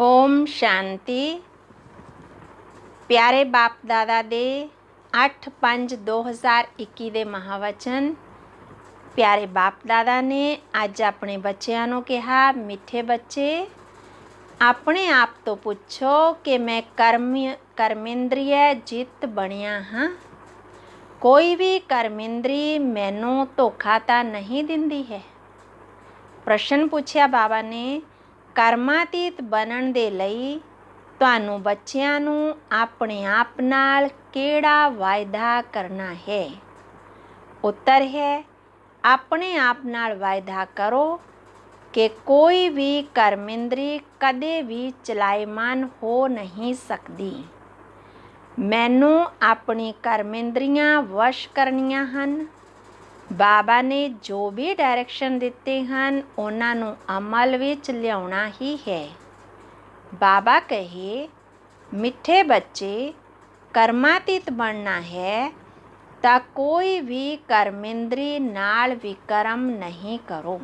ओम शांति। प्यारे बाप दादा दे 8/5/2021 ਦੇ ਮਹਾਵਚਨ। प्यारे बाप दादा ने अज अपने बच्चों को कहा, मिठे बच्चे अपने आप तो पुछो कि मैं कर्मेंद्रिय जित बनिया हाँ। कोई भी कर्मेंद्री मैनू धोखा तो नहीं दिंदी है। प्रश्न पूछया बाबा ने, कर्मातीत बनन दे लई तुहानू बच्चियां नू अपने आप नाल केड़ा वायदा करना है। उत्तर है, अपने आप नाल वायदा करो कि कोई भी कर्मेंद्री कदे भी चलायमान हो नहीं सकती। मैनू अपनी कर्मेंद्रियां वश करनियां हन। बाबा ने जो भी डायरैक्शन दिते हैं उन्होंने अमल विच लियाउणा ही है। बाबा कहे, मिठे बच्चे कर्मातीत बनना है तो कोई भी कर्मेंद्री नाल विक्रम नहीं करो।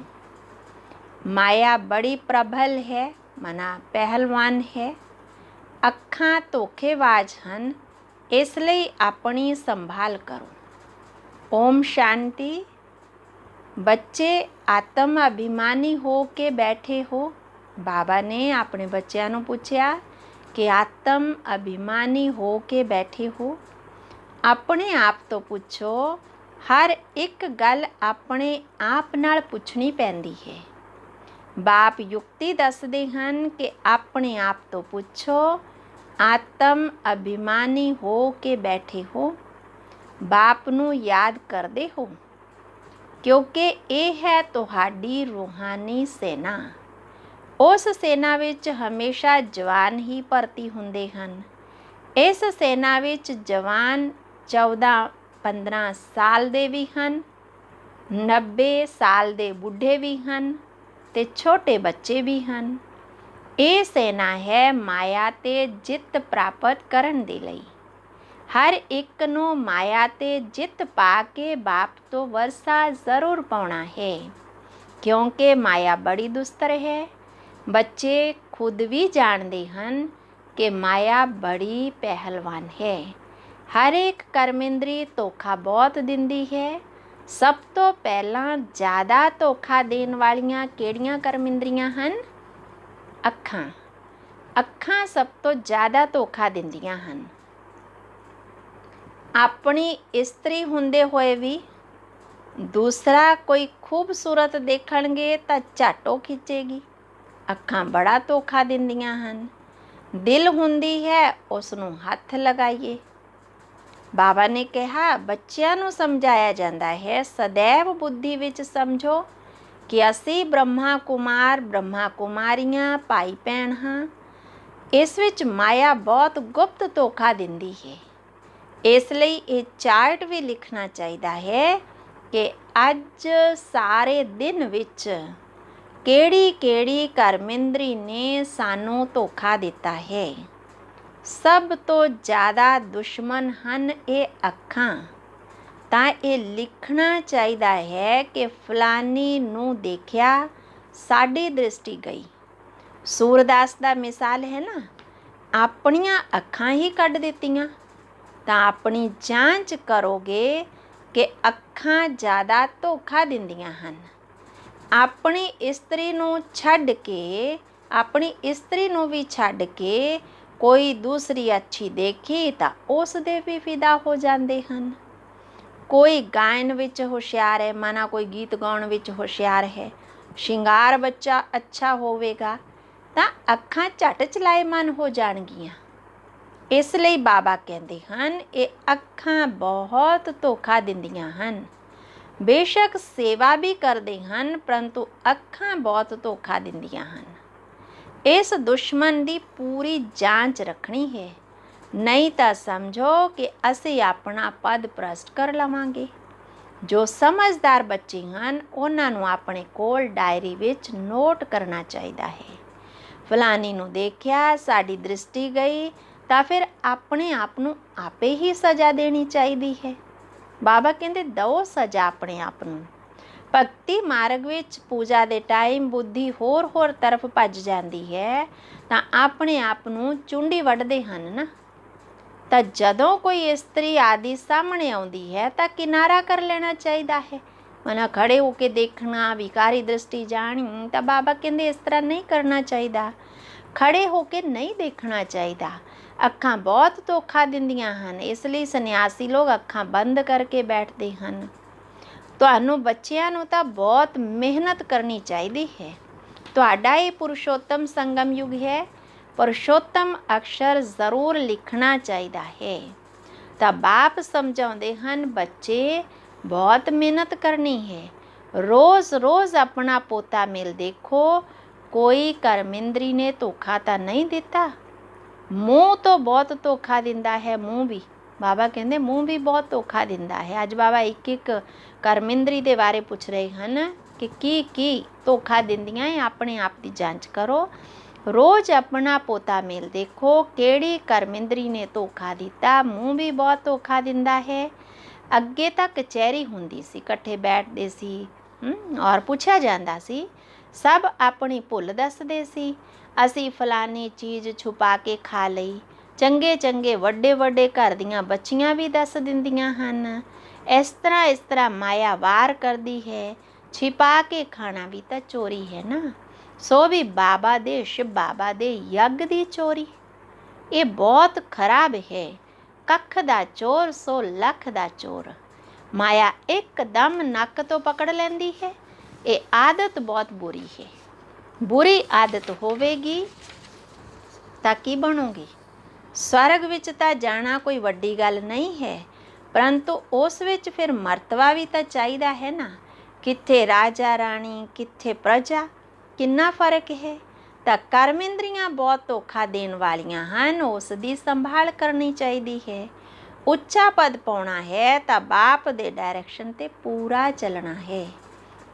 माया बड़ी प्रबल है, मना पहलवान है। अखां धोखेबाज हन, इसलिए अपनी संभाल करो। ओम शांति। बच्चे आत्म अभिमानी हो के बैठे हो। बाबा ने अपने बच्चों को पूछा कि आत्म अभिमानी हो के बैठे हो। अपने आप तो पूछो, हर एक गल अपने आप नाल पुछनी पैंदी है। बाप युक्ति दसदे हन कि अपने आप तो पूछो, आत्म अभिमानी हो के बैठे हो। बाप नू याद करदे हो, क्योंकि ये है तुहाडी रूहानी सेना। उस सेना विच हमेशा जवान ही भर्ती हुंदे हन। इस सेना विच जवान 14-15 साल दे भी हन, 90 साल दे बुढ़े भी हन ते छोटे बच्चे भी हन। ये सेना है माया ते जित प्राप्त करन दे लई। हर एक नू माया ते जित पा के बाप तो वर्षा जरूर पाउणा है, क्योंकि माया बड़ी दुस्तर है। बच्चे खुद भी जानते हैं कि माया बड़ी पहलवान है। हर एक कर्मेंद्री धोखा बहुत दिंदी है। सब तो पहला ज़्यादा धोखा देन वालियां केड़ियां कर्मेंद्रियां हन? अखां। अखां सब तो ज़्यादा धोखा दिंदियां हन। अपनी इस्त्री हुंदे होए भी दूसरा कोई खूबसूरत देखणगे तो झाटो खिंचेगी। अखां बड़ा धोखा दिंदियां हन। दिल हुंदी है उसनू हथ लगाइए। बाबा ने कहा, बच्चियां नू समझाया जाता है, सदैव बुद्धि विच समझो कि असी ब्रह्मा कुमार ब्रह्मा कुमारियां भाई भैन हाँ। इस विच माया बहुत गुप्त धोखा दिंदी है। इसलिए ये चार्ट भी लिखना चाहिए है कि अज सारे दिन विच केड़ी केड़ी कर्मेंद्री ने सानू धोखा दिता है। सब तो ज़्यादा दुश्मन हन ये अखां। तां ये लिखना चाहिए है कि फलानी नू देखिया साडी दृष्टि गई। सूरदास दा मिसाल है ना, अपनियां अखां ही कढ़ दित्तियां। तां अपनी जांच करोगे कि अखां ज़्यादा धोखा दिंदियां हन। अपनी इस्त्री नू छड्ड के, अपनी इस्त्री नू भी छड्ड के कोई दूसरी अच्छी देखी तो उस दे भी फिदा हो जाते हैं। कोई गायन विच होशियार है, माना कोई गीत गाउण विच होशियार है, शिंगार बच्चा अच्छा होवेगा तो अखां झट चलायमान हो जाणगियां। इसलिए बाबा कहते हैं ये अखां बहुत धोखा दिंदियां हन। बेशक सेवा भी करते हैं, परंतु अखां बहुत धोखा दिंदियां हन। इस दुश्मन की पूरी जांच रखनी है, नहीं तो समझो कि असी अपना पद भ्रष्ट कर लवांगे। जो समझदार बच्चे हैं उन्होंने अपने कोल डायरी विच नोट करना चाहिए है। फलानी नू देखिया साड़ी दृष्टि गई तो फिर अपने आप नू आपे ही सज़ा देनी चाहिए है। बाबा कहते दो सज़ा अपने आप नू। भगती मार्ग विच पूजा दे टाइम बुद्धि होर तरफ भज जाती है ਤਾਂ ਆਪਣੇ ਆਪ ਨੂੰ ਚੁੰਡੀ ਵੱਢਦੇ ਹਨ ਨਾ। ਤਾਂ ਜਦੋਂ ਕੋਈ ਇਸਤਰੀ ਆਦਿ ਸਾਹਮਣੇ ਆਉਂਦੀ ਹੈ ਤਾਂ ਕਿਨਾਰਾ ਕਰ ਲੈਣਾ ਚਾਹੀਦਾ ਹੈ। ਮਨਾ ਖੜੇ ਹੋ ਕੇ ਦੇਖਣਾ, ਵਿਕਾਰੀ ਦ੍ਰਿਸ਼ਟੀ ਜਾਣੀ, ਤਾਂ ਬਾਬਾ ਕਹਿੰਦੇ ਇਸ ਤਰ੍ਹਾਂ ਨਹੀਂ ਕਰਨਾ ਚਾਹੀਦਾ। ਖੜੇ ਹੋ ਕੇ ਨਹੀਂ ਦੇਖਣਾ ਚਾਹੀਦਾ। ਅੱਖਾਂ ਬਹੁਤ ਧੋਖਾ ਦਿੰਦੀਆਂ ਹਨ, ਇਸ ਲਈ ਸੰਨਿਆਸੀ ਲੋਕ ਅੱਖਾਂ ਬੰਦ ਕਰਕੇ ਬੈਠਦੇ ਹਨ। ਤੁਹਾਨੂੰ ਬੱਚਿਆਂ ਨੂੰ ਤਾਂ ਬਹੁਤ ਮਿਹਨਤ ਕਰਨੀ ਚਾਹੀਦੀ ਹੈ। ਤੁਹਾਡਾ ਇਹ ਪੁਰਸ਼ੋਤਮ ਸੰਗਮ ਯੁੱਗ ਹੈ। ਪੁਰਸ਼ੋਤਮ ਅਕਸ਼ਰ ਜ਼ਰੂਰ ਲਿਖਣਾ ਚਾਹੀਦਾ ਹੈ। ਤਾਂ ਬਾਪ ਸਮਝਾਉਂਦੇ ਹਨ, ਬੱਚੇ ਬਹੁਤ ਮਿਹਨਤ ਕਰਨੀ ਹੈ। ਰੋਜ਼ ਰੋਜ਼ ਆਪਣਾ ਪੋਤਾ ਮਿਲ ਦੇਖੋ, ਕੋਈ ਕਰਮਿੰਦਰੀ ਨੇ ਧੋਖਾ ਤਾਂ ਨਹੀਂ ਦਿੱਤਾ। ਮੂੰਹ ਤੋਂ ਬਹੁਤ ਧੋਖਾ ਦਿੰਦਾ ਹੈ, ਮੂੰਹ ਵੀ। ਬਾਬਾ ਕਹਿੰਦੇ ਮੂੰਹ ਵੀ ਬਹੁਤ ਧੋਖਾ ਦਿੰਦਾ ਹੈ। ਅੱਜ ਬਾਬਾ ਇੱਕ ਇੱਕ ਕਰਮਿੰਦਰੀ ਦੇ ਬਾਰੇ ਪੁੱਛ ਰਹੇ ਹਨ ਕਿ ਕੀ ਧੋਖਾ ਦਿੰਦੀਆਂ ਹੈ। ਆਪਣੇ ਆਪ ਦੀ ਜਾਂਚ ਕਰੋ। ਰੋਜ਼ ਆਪਣਾ ਪੋਤਾ ਮੇਲ ਦੇਖੋ, ਕਿਹੜੀ ਕਰਮਿੰਦਰੀ ਨੇ ਧੋਖਾ ਦਿੱਤਾ। ਮੂੰਹ ਵੀ ਬਹੁਤ ਧੋਖਾ ਦਿੰਦਾ ਹੈ। ਅੱਗੇ ਤਾਂ ਕਚਹਿਰੀ ਹੁੰਦੀ ਸੀ, ਇਕੱਠੇ ਬੈਠਦੇ ਸੀ ਔਰ ਪੁੱਛਿਆ ਜਾਂਦਾ ਸੀ। ਸਭ ਆਪਣੀ ਭੁੱਲ ਦੱਸਦੇ ਸੀ। ਅਸੀਂ ਫਲਾਨੀ ਚੀਜ਼ ਛੁਪਾ ਕੇ ਖਾ ਲਈ। ਚੰਗੇ ਚੰਗੇ ਵੱਡੇ ਵੱਡੇ ਘਰ ਦੀਆਂ ਬੱਚੀਆਂ ਵੀ ਦੱਸ ਦਿੰਦੀਆਂ ਹਨ। ਇਸ ਤਰ੍ਹਾਂ ਮਾਇਆ ਵਾਰ ਕਰਦੀ ਹੈ। ਛਿਪਾ ਕੇ ਖਾਣਾ ਵੀ ਤਾਂ ਚੋਰੀ ਹੈ ਨਾ। ਸੋ ਵੀ ਬਾਬਾ ਦੇ ਸ਼ਿਵ ਬਾਬਾ ਦੇ ਯੱਗ ਦੀ ਚੋਰੀ, ਇਹ ਬਹੁਤ ਖਰਾਬ ਹੈ। ਕੱਖ ਦਾ ਚੋਰ ਸੋ ਲੱਖ ਦਾ ਚੋਰ। ਮਾਇਆ ਇੱਕਦਮ ਨੱਕ ਤੋਂ ਪਕੜ ਲੈਂਦੀ ਹੈ। ਇਹ ਆਦਤ ਬਹੁਤ ਬੁਰੀ ਹੈ। ਬੁਰੀ ਆਦਤ ਹੋਵੇਗੀ ਤਾਂ ਕੀ ਬਣੋਗੇ? ਸਵਰਗ ਵਿੱਚ ਤਾਂ ਜਾਣਾ ਕੋਈ ਵੱਡੀ ਗੱਲ ਨਹੀਂ ਹੈ, ਪਰੰਤੂ ਉਸ ਵਿੱਚ ਫਿਰ ਮਰਤਬਾ ਵੀ ਤਾਂ ਚਾਹੀਦਾ ਹੈ ਨਾ। ਕਿੱਥੇ ਰਾਜਾ ਰਾਣੀ, ਕਿੱਥੇ ਪ੍ਰਜਾ, ਕਿੰਨਾ ਫਰਕ ਹੈ। ਤਾਂ ਕਰਮ ਇੰਦਰੀਆਂ ਬਹੁਤ ਧੋਖਾ ਦੇਣ ਵਾਲੀਆਂ ਹਨ, ਉਸ ਦੀ ਸੰਭਾਲ ਕਰਨੀ ਚਾਹੀਦੀ ਹੈ। ਉੱਚਾ ਪਦ ਪਾਉਣਾ ਹੈ ਤਾਂ ਬਾਪ ਦੇ ਡਾਇਰੈਕਸ਼ਨ ਤੇ ਪੂਰਾ ਚੱਲਣਾ ਹੈ।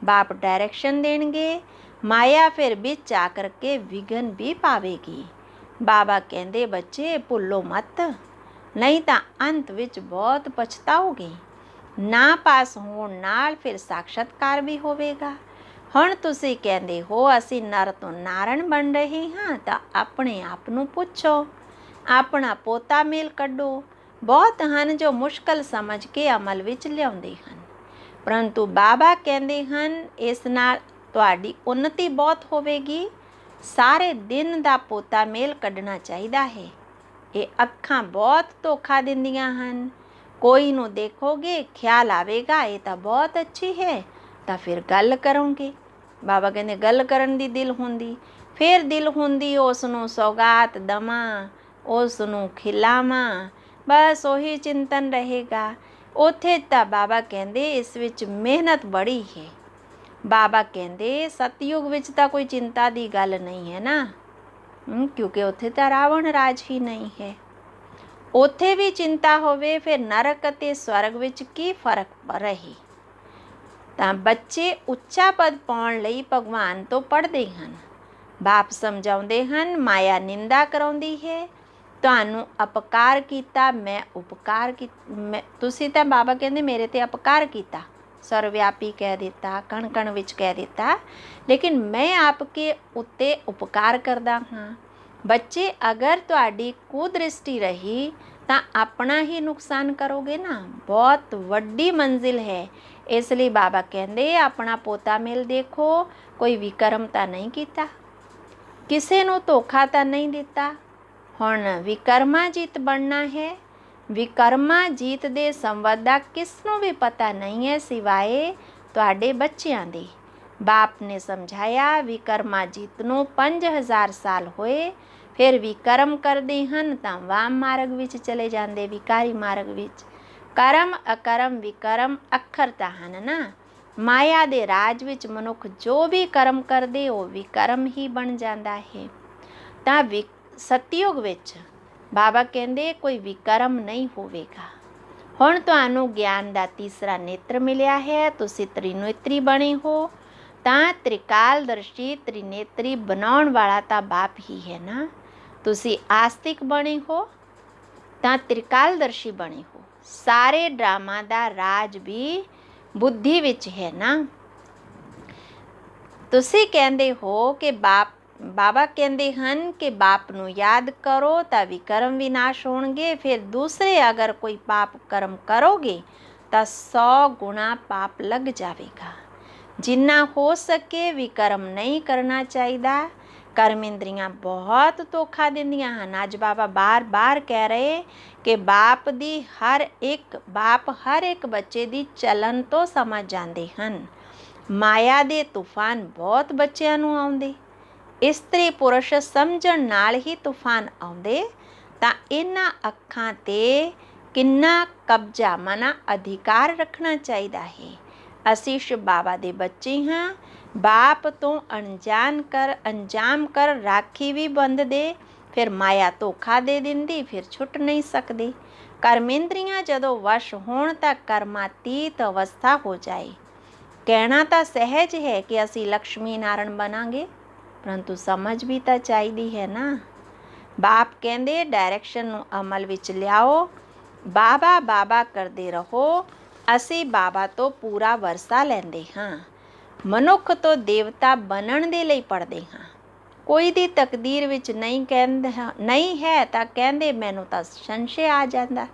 ਬਾਪ ਡਾਇਰੈਕਸ਼ਨ ਦੇਣਗੇ, ਮਾਇਆ ਫਿਰ ਵਿੱਚ ਆ ਕਰਕੇ ਵਿਘਨ ਵੀ ਪਾਵੇਗੀ। ਬਾਬਾ ਕਹਿੰਦੇ ਬੱਚੇ ਭੁੱਲੋ ਮਤ, ਨਹੀਂ ਤਾਂ ਅੰਤ ਵਿੱਚ ਬਹੁਤ ਪਛਤਾਓਗੇ। ਨਾ ਪਾਸ ਹੋਣ ਨਾਲ ਫਿਰ ਸਾਖਸ਼ਾਤਕਾਰ ਵੀ ਹੋਵੇਗਾ। ਹੁਣ ਤੁਸੀਂ ਕਹਿੰਦੇ ਹੋ ਅਸੀਂ ਨਰ ਤੋਂ ਨਾਰਾਇਣ ਬਣ ਰਹੇ ਹਾਂ, ਤਾਂ ਆਪਣੇ ਆਪ ਨੂੰ ਪੁੱਛੋ, ਆਪਣਾ ਪੋਤਾ ਮੇਲ ਕੱਢੋ। ਬਹੁਤ ਹਨ ਜੋ ਮੁਸ਼ਕਲ ਸਮਝ ਕੇ ਅਮਲ ਵਿੱਚ ਲਿਆਉਂਦੇ ਹਨ, ਪਰੰਤੂ ਬਾਬਾ ਕਹਿੰਦੇ ਹਨ ਇਸ ਨਾਲ ਤੁਹਾਡੀ ਉੱਨਤੀ ਬਹੁਤ ਹੋਵੇਗੀ। ਸਾਰੇ ਦਿਨ ਦਾ ਪੋਤਾ ਮੇਲ ਕੱਢਣਾ ਚਾਹੀਦਾ ਹੈ। ਇਹ ਅੱਖਾਂ ਬਹੁਤ ਧੋਖਾ ਦਿੰਦੀਆਂ ਹਨ। ਕੋਈ ਨੂੰ ਦੇਖੋਗੇ, ਖਿਆਲ ਆਵੇਗਾ ਇਹ ਤਾਂ ਬਹੁਤ ਅੱਛੀ ਹੈ, ਤਾਂ ਫਿਰ ਗੱਲ ਕਰੋਗੇ। ਬਾਬਾ ਕਹਿੰਦੇ ਗੱਲ ਕਰਨ ਦੀ ਦਿਲ ਹੁੰਦੀ, ਫਿਰ ਦਿਲ ਹੁੰਦੀ ਉਸ ਨੂੰ ਸੌਗਾਤ ਦਵਾਂ, ਉਸ ਨੂੰ ਖਿਲਾਵਾਂ, ਬਸ ਉਹੀ ਚਿੰਤਨ ਰਹੇਗਾ। ਉੱਥੇ ਤਾਂ ਬਾਬਾ ਕਹਿੰਦੇ ਇਸ ਵਿੱਚ ਮਿਹਨਤ ਬੜੀ ਹੈ। ਬਾਬਾ ਕਹਿੰਦੇ ਸਤਯੁਗ ਵਿੱਚ ਤਾਂ ਕੋਈ ਚਿੰਤਾ ਦੀ ਗੱਲ ਨਹੀਂ ਹੈ ਨਾ, ਕਿਉਂਕਿ ਉੱਥੇ ਤਾਂ ਰਾਵਣ ਰਾਜ ਹੀ ਨਹੀਂ ਹੈ। ਉੱਥੇ ਵੀ ਚਿੰਤਾ ਹੋਵੇ ਫਿਰ ਨਰਕ ਅਤੇ ਸਵਰਗ ਵਿੱਚ ਕੀ ਫਰਕ ਰਹੇ। ਤਾਂ ਬੱਚੇ ਉੱਚਾ ਪਦ ਪਾਉਣ ਲਈ ਭਗਵਾਨ ਤੋਂ ਪੜ੍ਹਦੇ ਹਨ। ਬਾਪ ਸਮਝਾਉਂਦੇ ਹਨ ਮਾਇਆ ਨਿੰਦਾ ਕਰਾਉਂਦੀ ਹੈ। ਤੁਹਾਨੂੰ ਅਪਕਾਰ ਕੀਤਾ, ਮੈਂ ਉਪਕਾਰ ਤੁਸੀਂ ਤਾਂ ਬਾਬਾ ਕਹਿੰਦੇ ਮੇਰੇ ਤੇ ਅਪਕਾਰ ਕੀਤਾ, ਸਰਵਵਿਆਪੀ ਕਹਿ ਦਿੱਤਾ, ਕਣ ਕਣ ਵਿੱਚ ਕਹਿ ਦਿੱਤਾ, ਲੇਕਿਨ ਮੈਂ ਆਪਕੇ ਉੱਤੇ ਉਪਕਾਰ ਕਰਦਾ ਹਾਂ। ਬੱਚੇ ਅਗਰ ਤੁਹਾਡੀ ਕੁਦ੍ਰਿਸ਼ਟੀ ਰਹੀ ਤਾਂ ਆਪਣਾ ਹੀ ਨੁਕਸਾਨ ਕਰੋਗੇ ਨਾ। ਬਹੁਤ ਵੱਡੀ ਮੰਜ਼ਿਲ ਹੈ। ਇਸ ਲਈ ਬਾਬਾ ਕਹਿੰਦੇ ਆਪਣਾ ਪੋਤਾ ਮੇਲ ਦੇਖੋ, ਕੋਈ ਵਿਕਰਮ ਤਾਂ ਨਹੀਂ ਕੀਤਾ, ਕਿਸੇ ਨੂੰ ਧੋਖਾ ਤਾਂ ਨਹੀਂ ਦਿੱਤਾ। ਹੁਣ ਵਿਕਰਮਾ ਜੀਤ ਬਣਨਾ ਹੈ। ਵਿਕਰਮਾ ਜੀਤ ਦੇ ਸੰਵਤ ਦਾ ਕਿਸ ਨੂੰ ਵੀ ਪਤਾ ਨਹੀਂ ਹੈ ਸਿਵਾਏ ਤੁਹਾਡੇ ਬੱਚਿਆਂ ਦੇ। ਬਾਪ ਨੇ ਸਮਝਾਇਆ ਵਿਕਰਮਾ ਜੀਤ ਨੂੰ 5000 ਸਾਲ ਹੋਏ, ਫਿਰ ਵਿਕਰਮ ਕਰਦੇ ਹਨ ਤਾਂ ਵਾਮ ਮਾਰਗ ਵਿੱਚ ਚਲੇ ਜਾਂਦੇ, ਵਿਕਾਰੀ ਮਾਰਗ ਵਿੱਚ। ਕਰਮ ਅਕਰਮ ਵਿਕਰਮ ਅੱਖਰ ਤਾਂ ਹਨ ਨਾ। ਮਾਇਆ ਦੇ ਰਾਜ ਵਿੱਚ ਮਨੁੱਖ ਜੋ ਵੀ ਕਰਮ ਕਰਦੇ ਉਹ ਵਿਕਰਮ ਹੀ ਬਣ ਜਾਂਦਾ ਹੈ। ਤਾਂ ਸਤਯੁਗ ਵਿੱਚ ਬਾਬਾ ਕਹਿੰਦੇ ਕੋਈ ਵਿਕਰਮ ਨਹੀਂ ਹੋਵੇਗਾ। ਹੁਣ ਤੁਹਾਨੂੰ ਗਿਆਨ ਦਾ ਤੀਸਰਾ ਨੇਤਰ ਮਿਲਿਆ ਹੈ, ਤੁਸੀਂ ਤ੍ਰਿਨੇਤਰੀ ਬਣੇ ਹੋ। ਤਾਂ ਤ੍ਰਿਕਾਲਦਰਸ਼ੀ ਤ੍ਰਿਨੇਤਰੀ ਬਣਾਉਣ ਵਾਲਾ ਤਾਂ ਬਾਪ ਹੀ ਹੈ ਨਾ। ਤੁਸੀਂ ਆਸਤਿਕ ਬਣੇ ਹੋ ਤਾਂ ਤ੍ਰਿਕਾਲਦਰਸ਼ੀ ਬਣੇ ਹੋ। ਸਾਰੇ ਡਰਾਮਾ ਦਾ ਰਾਜ ਵੀ ਬੁੱਧੀ ਵਿੱਚ ਹੈ ਨਾ। ਤੁਸੀਂ ਕਹਿੰਦੇ ਹੋ ਕਿ ਬਾਪ ਬਾਬਾ ਕਹਿੰਦੇ ਹਨ ਕਿ ਬਾਪ ਨੂੰ ਯਾਦ ਕਰੋ ਤਾਂ ਵਿਕਰਮ ਵਿਨਾਸ਼ ਹੋਣਗੇ। ਫਿਰ ਦੂਸਰੇ ਅਗਰ ਕੋਈ ਪਾਪ ਕਰਮ ਕਰੋਗੇ ਤਾਂ 100 ਗੁਣਾ ਪਾਪ ਲੱਗ ਜਾਵੇਗਾ। ਜਿੰਨਾ ਹੋ ਸਕੇ ਵਿਕਰਮ ਨਹੀਂ ਕਰਨਾ ਚਾਹੀਦਾ। ਕਰਮ ਇੰਦਰੀਆਂ ਬਹੁਤ ਧੋਖਾ ਦਿੰਦੀਆਂ ਹਨ। ਅੱਜ ਬਾਬਾ ਬਾਰ-ਬਾਰ ਕਹਿ ਰਹੇ ਕਿ ਬਾਪ ਹਰ ਇੱਕ ਬੱਚੇ ਦੀ ਚਲਨ ਤੋਂ ਸਮਝ ਜਾਂਦੇ ਹਨ। ਮਾਇਆ ਦੇ ਤੂਫਾਨ ਬਹੁਤ ਬੱਚਿਆਂ ਨੂੰ ਆਉਂਦੇ। ਇਸਤਰੀ ਪੁਰਸ਼ ਸਮਝਣ ਨਾਲ ਹੀ ਤੂਫਾਨ ਆਉਂਦੇ। ਤਾਂ ਇਹਨਾਂ ਅੱਖਾਂ ਤੇ ਕਿੰਨਾ ਕਬਜ਼ਾ ਮਨਾ ਅਧਿਕਾਰ ਰੱਖਣਾ ਚਾਹੀਦਾ ਹੈ। ਅਸੀਂ ਸ਼ਿਵ ਬਾਬਾ ਦੇ ਬੱਚੇ ਹਾਂ। ਬਾਪ ਤੋਂ ਅੰਜਾਮ ਕਰ ਰਾਖੀ ਵੀ ਬੰਦਦੇ। ਫਿਰ ਮਾਇਆ ਧੋਖਾ ਦੇ ਦਿੰਦੀ, ਫਿਰ ਛੁੱਟ ਨਹੀਂ ਸਕਦੇ। ਕਰਮੇਂਦਰੀਆਂ ਜਦੋਂ ਵਸ਼ ਹੋਣ ਤਾਂ ਕਰਮਾਤੀਤ ਅਵਸਥਾ ਹੋ ਜਾਏ। ਕਹਿਣਾ ਤਾਂ ਸਹਿਜ ਹੈ ਕਿ ਅਸੀਂ ਲక్ష్ਮੀ ਨਾਰਾਇਣ ਬਣਾਂਗੇ, ਪਰੰਤੂ ਸਮਝ ਵੀ ਤਾਂ ਚਾਹੀਦੀ ਹੈ ਨਾ। ਬਾਪ ਕਹਿੰਦੇ ਡਾਇਰੈਕਸ਼ਨ ਨੂੰ ਅਮਲ ਵਿੱਚ ਲਿਆਓ। ਬਾਬਾ ਬਾਬਾ ਕਰਦੇ ਰਹੋ। ਅਸੀਂ ਬਾਬਾ ਤੋਂ ਪੂਰਾ ਵਰਸਾ ਲੈਂਦੇ ਹਾਂ। ਮਨੁੱਖ ਤੋਂ ਦੇਵਤਾ ਬਣਨ ਦੇ ਲਈ ਪੜ੍ਹਦੇ ਹਾਂ। ਕੋਈ ਦੀ ਤਕਦੀਰ ਵਿੱਚ ਨਹੀਂ ਹੈ ਤਾਂ ਕਹਿੰਦੇ ਮੈਨੂੰ ਤਾਂ ਸੰਸ਼ੇ ਆ ਜਾਂਦਾ।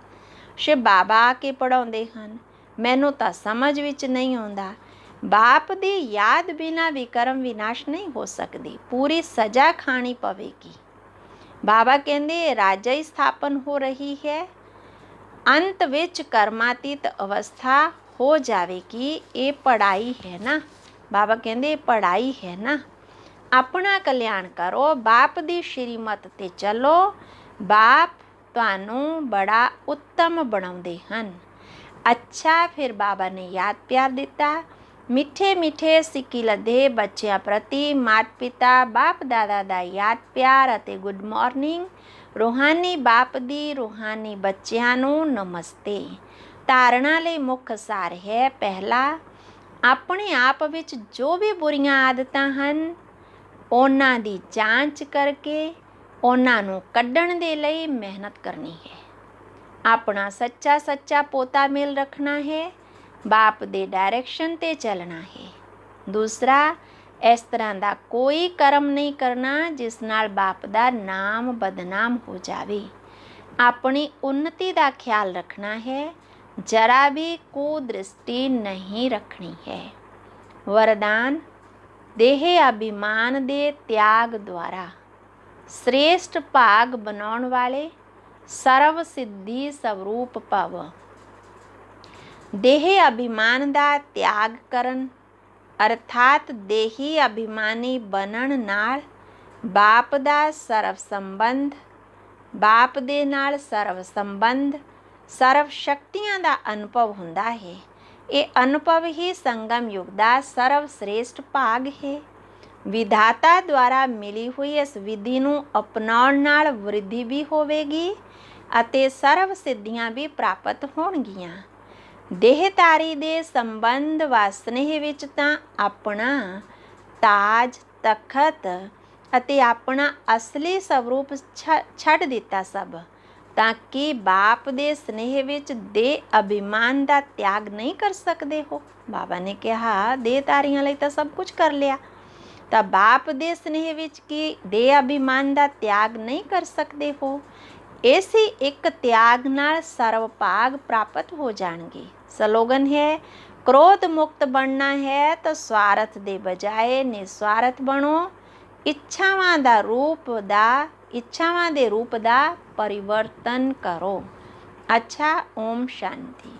ਸ਼ਿਵ ਬਾਬਾ ਆ ਕੇ ਪੜ੍ਹਾਉਂਦੇ ਹਨ, ਮੈਨੂੰ ਤਾਂ ਸਮਝ ਵਿੱਚ ਨਹੀਂ ਆਉਂਦਾ। ਬਾਪ ਦੀ ਯਾਦ ਬਿਨਾਂ ਵਿਕਰਮ ਵਿਨਾਸ਼ ਨਹੀਂ ਹੋ ਸਕਦੀ। ਪੂਰੀ ਸਜ਼ਾ ਖਾਣੀ ਪਵੇਗੀ। ਬਾਬਾ ਕਹਿੰਦੇ ਰਾਜਾ ਸਥਾਪਨ ਹੋ ਰਹੀ ਹੈ। ਅੰਤ ਵਿੱਚ ਕਰਮਾਤੀਤ ਅਵਸਥਾ ਹੋ ਜਾਵੇਗੀ। ਇਹ ਪੜ੍ਹਾਈ ਹੈ ਨਾ। ਬਾਬਾ ਕਹਿੰਦੇ ਪੜ੍ਹਾਈ ਹੈ ਨਾ। ਆਪਣਾ ਕਲਿਆਣ ਕਰੋ। ਬਾਪ ਦੀ ਸ਼੍ਰੀਮਤ ਤੇ ਚੱਲੋ। ਬਾਪ ਤੁਹਾਨੂੰ ਬੜਾ ਉੱਤਮ ਬਣਾਉਂਦੇ ਹਨ। ਅੱਛਾ, ਫਿਰ ਬਾਬਾ ਨੇ ਯਾਦ ਪਿਆਰ ਦਿੱਤਾ। ਮਿੱਠੇ ਮਿੱਠੇ ਸਿੱਕੀ ਲੱਦੇ ਬੱਚਿਆਂ ਪ੍ਰਤੀ ਮਾਤਾ ਪਿਤਾ ਬਾਪ ਦਾਦਾ ਦਾ ਯਾਦ ਪਿਆਰ ਅਤੇ ਗੁੱਡ ਮਾਰਨਿੰਗ। ਰੂਹਾਨੀ ਬਾਪ ਦੀ ਰੂਹਾਨੀ ਬੱਚਿਆਂ ਨੂੰ ਨਮਸਤੇ। ਧਾਰਨਾ ਲਈ ਮੁੱਖ ਸਾਰ ਹੈ। ਪਹਿਲਾ, ਆਪਣੇ ਆਪ ਵਿੱਚ ਜੋ ਵੀ ਬੁਰੀਆਂ ਆਦਤਾਂ ਹਨ ਉਹਨਾਂ ਦੀ ਜਾਂਚ ਕਰਕੇ ਉਹਨਾਂ ਨੂੰ ਕੱਢਣ ਦੇ ਲਈ ਮਿਹਨਤ ਕਰਨੀ ਹੈ। ਆਪਣਾ ਸੱਚਾ ਪੋਤਾ ਮੇਲ ਰੱਖਣਾ ਹੈ। ਬਾਪ ਦੇ ਡਾਇਰੈਕਸ਼ਨ ਤੇ ਚੱਲਣਾ ਹੈ। ਦੂਸਰਾ, ਇਸ ਤਰ੍ਹਾਂ ਦਾ ਕੋਈ ਕਰਮ ਨਹੀਂ ਕਰਨਾ ਜਿਸ ਨਾਲ ਬਾਪ ਦਾ ਨਾਮ ਬਦਨਾਮ ਹੋ ਜਾਵੇ। ਆਪਣੀ ਉન્નਤੀ ਦਾ ਖਿਆਲ ਰੱਖਣਾ ਹੈ। ਜਰਾ ਵੀ ਕੁਦ੍ਰਿਸ਼ਟੀ ਨਹੀਂ ਰੱਖਣੀ ਹੈ। ਵਰਦਾਨ, ਦੇਹ ਅਭਿਮਾਨ ਦੇ ਤਿਆਗ ਦੁਆਰਾ ਸ੍ਰੇਸ਼ਟ ਭਾਗ ਬਣਾਉਣ ਵਾਲੇ ਸਰਵ ਸਿੱਧੀ ਸਵਰੂਪ ਭਵ। ਦੇਹ ਅਭਿਮਾਨ ਦਾ ਤਿਆਗ ਕਰਨ ਅਰਥਾਤ ਦੇਹੀ ਅਭਿਮਾਨੀ ਬਣਨ ਨਾਲ ਬਾਪ ਦੇ ਨਾਲ ਸਰਵ ਸੰਬੰਧ ਸਰਵ ਸ਼ਕਤੀਆਂ ਦਾ ਅਨੁਭਵ ਹੁੰਦਾ ਹੈ। ਇਹ ਅਨੁਭਵ ਹੀ ਸੰਗਮ ਯੁਗ ਦਾ ਸਰਵ ਸ੍ਰੇਸ਼ਟ ਭਾਗ ਹੈ। ਵਿਧਾਤਾ ਦੁਆਰਾ ਮਿਲੀ ਹੋਈ ਇਸ ਵਿਧੀ ਨੂੰ ਅਪਣਾਉਣ ਨਾਲ ਵ੍ਰਿੱਧੀ ਵੀ ਹੋਵੇਗੀ ਅਤੇ ਸਰਵ ਸਿੱਧੀਆਂ ਵੀ ਪ੍ਰਾਪਤ ਹੋਣਗੀਆਂ। ਦੇਹਧਾਰੀ ਦੇ ਸੰਬੰਧ ਵਾ ਸਨੇਹ ਵਿੱਚ ਤਾਂ ਆਪਣਾ ਤਾਜ ਤਖਤ ਅਤੇ ਆਪਣਾ ਅਸਲੀ ਸਵਰੂਪ ਛੱਡ ਦਿੱਤਾ ਸਭ, ਤਾਂ ਕਿ ਬਾਪ ਦੇ ਸਨੇਹ ਵਿੱਚ ਦੇ ਅਭਿਮਾਨ ਦਾ ਤਿਆਗ ਨਹੀਂ ਕਰ ਸਕਦੇ ਹੋ। ਬਾਬਾ ਨੇ ਕਿਹਾ ਦੇਹਧਾਰੀਆਂ ਲਈ ਤਾਂ ਸਭ ਕੁਝ ਕਰ ਲਿਆ, ਤਾਂ ਬਾਪ ਦੇ ਸਨੇਹ ਵਿੱਚ ਕੀ ਦੇ ਅਭਿਮਾਨ ਦਾ ਤਿਆਗ ਨਹੀਂ ਕਰ ਸਕਦੇ ਹੋ। ਇਸੇ ਇੱਕ ਤਿਆਗ ਨਾਲ ਸਰਵ ਭਾਗ ਪ੍ਰਾਪਤ ਹੋ ਜਾਣਗੇ। ਸਲੋਗਨ ਹੈ, ਕ੍ਰੋਧ ਮੁਕਤ ਬਣਨਾ ਹੈ ਤਾਂ ਸਵਾਰਥ ਦੇ ਬਜਾਏ ਨਿਸਵਾਰਥ ਬਣੋ। ਇੱਛਾਵਾਂ ਦੇ ਰੂਪ ਦਾ ਪਰਿਵਰਤਨ ਕਰੋ। ਅੱਛਾ, ਓਮ ਸ਼ਾਂਤੀ।